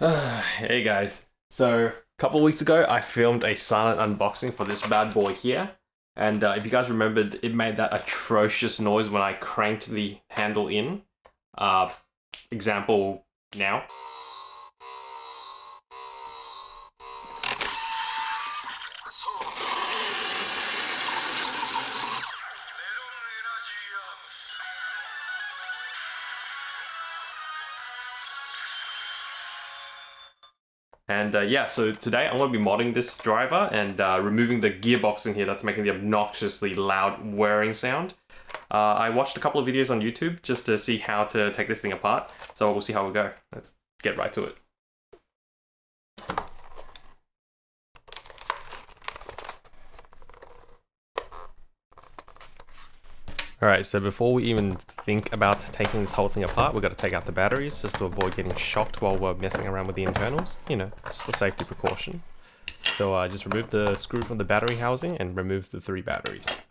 Hey guys, so a couple of weeks ago I filmed a silent unboxing for this bad boy here, and if you guys remembered, it made that atrocious noise when I cranked the handle in. Example now. And yeah, so today I'm going to be modding this driver and removing the gearbox in here that's making the obnoxiously loud whirring sound. I watched a couple of videos on YouTube just to see how to take this thing apart, so we'll see how we go. Let's get right to it. Alright, so before we even think about taking this whole thing apart, we've got to take out the batteries just to avoid getting shocked while we're messing around with the internals. You know, just a safety precaution. So just remove the screw from the battery housing and remove the 3 batteries.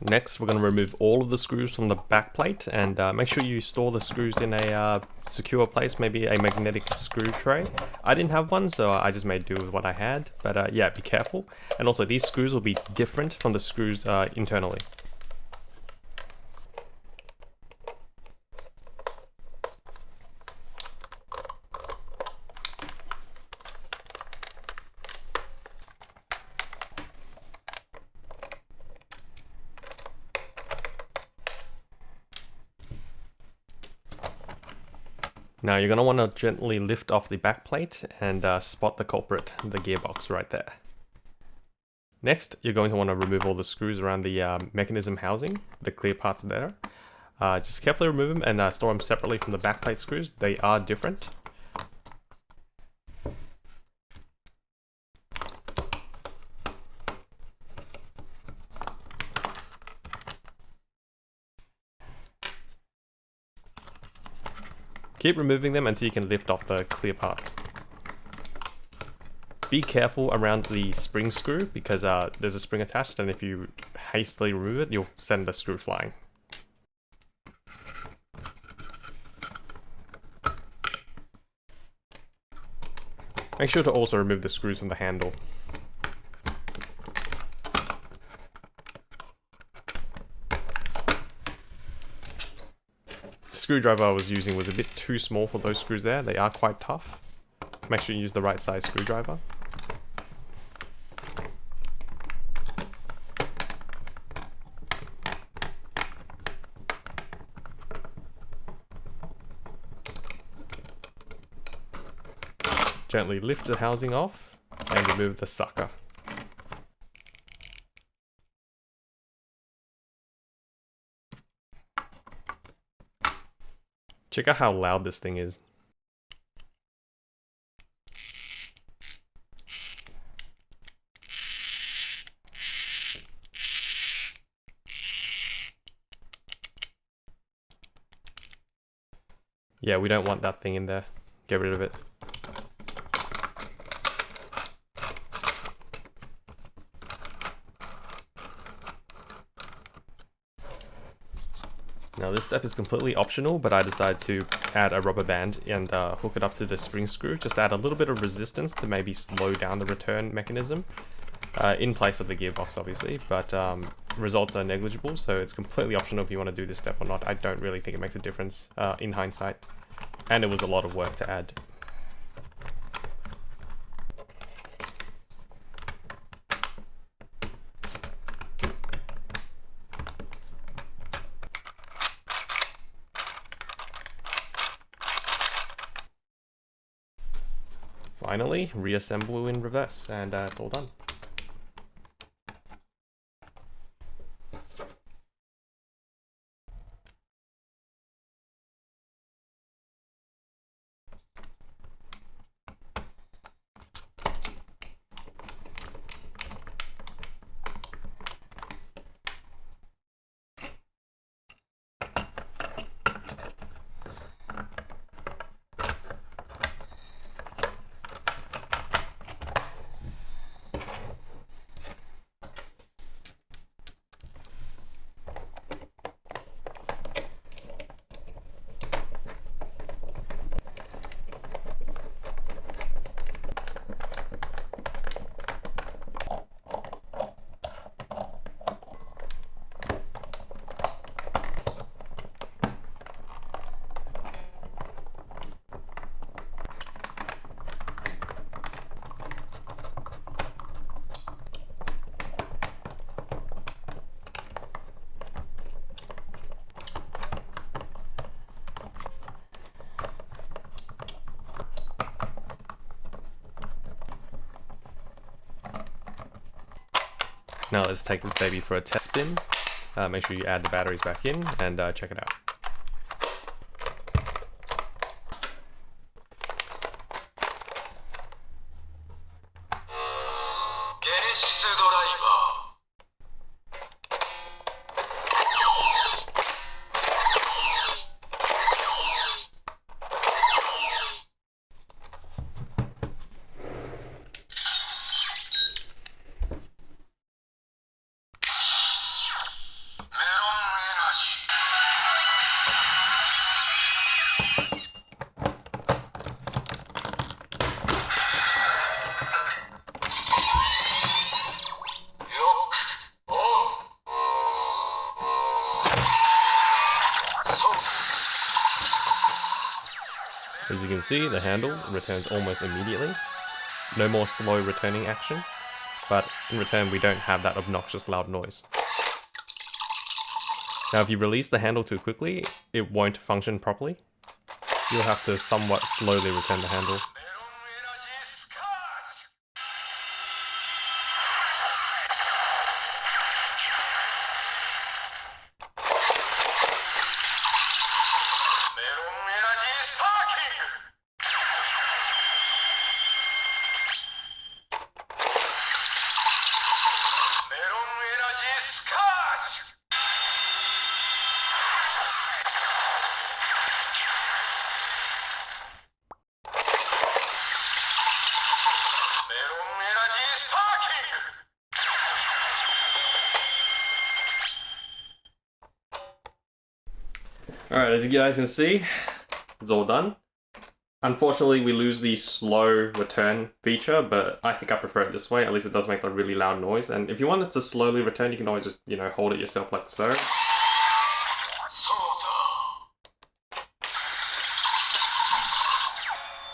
Next, we're going to remove all of the screws from the back plate and make sure you store the screws in a secure place, maybe a magnetic screw tray. I didn't have one, so I just made do with what I had, but yeah, be careful. And also, these screws will be different from the screws internally. Now you're going to want to gently lift off the back plate and spot the culprit, the gearbox right there. Next, you're going to want to remove all the screws around the mechanism housing, the clear parts there. Just carefully remove them and store them separately from the back plate screws. They are different. Keep removing them until you can lift off the clear parts. Be careful around the spring screw because there's a spring attached, and if you hastily remove it, you'll send the screw flying. Make sure to also remove the screws from the handle. Screwdriver I was using was a bit too small for those screws there. They are quite tough. Make sure you use the right size screwdriver. Gently lift the housing off and remove the sucker. Check out how loud this thing is. Yeah, we don't want that thing in there. Get rid of it. Now this step is completely optional, but I decided to add a rubber band and hook it up to the spring screw, just to add a little bit of resistance to maybe slow down the return mechanism, in place of the gearbox obviously, but results are negligible, so it's completely optional if you want to do this step or not. I don't really think it makes a difference in hindsight, and it was a lot of work to add. Finally, reassemble in reverse, and it's all done. Now let's take this baby for a test spin. Make sure you add the batteries back in and check it out. As you can see, the handle returns almost immediately. No more slow returning action, but in return we don't have that obnoxious loud noise. Now if you release the handle too quickly, it won't function properly. You'll have to somewhat slowly return the handle. Alright, as you guys can see, it's all done. Unfortunately, we lose the slow return feature, but I think I prefer it this way. At least it does make a really loud noise. And if you want it to slowly return, you can always just, hold it yourself like so.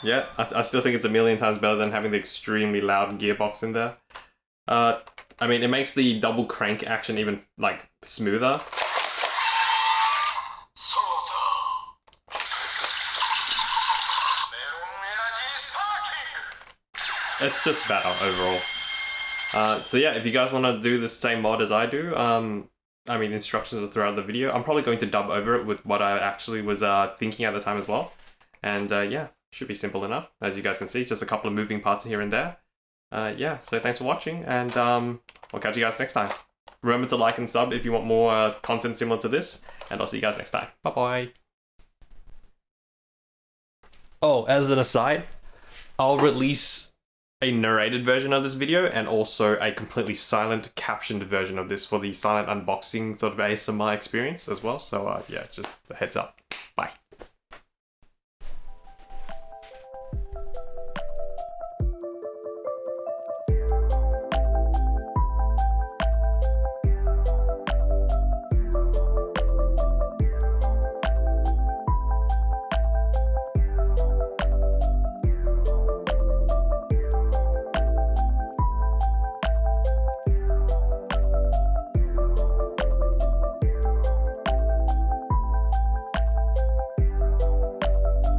Yeah, I still think it's a million times better than having the extremely loud gearbox in there. I mean, it makes the double crank action even, smoother. It's just better overall. So yeah, if you guys want to do the same mod as I do, I mean, instructions are throughout the video. I'm probably going to dub over it with what I actually was thinking at the time as well. And yeah, should be simple enough. As you guys can see, it's just a couple of moving parts here and there. Yeah, so thanks for watching, and I'll catch you guys next time. Remember to like and sub if you want more content similar to this, and I'll see you guys next time. Bye-bye. Oh, as an aside, I'll release a narrated version of this video and also a completely silent captioned version of this for the silent unboxing sort of ASMR experience as well. So yeah, just a heads up.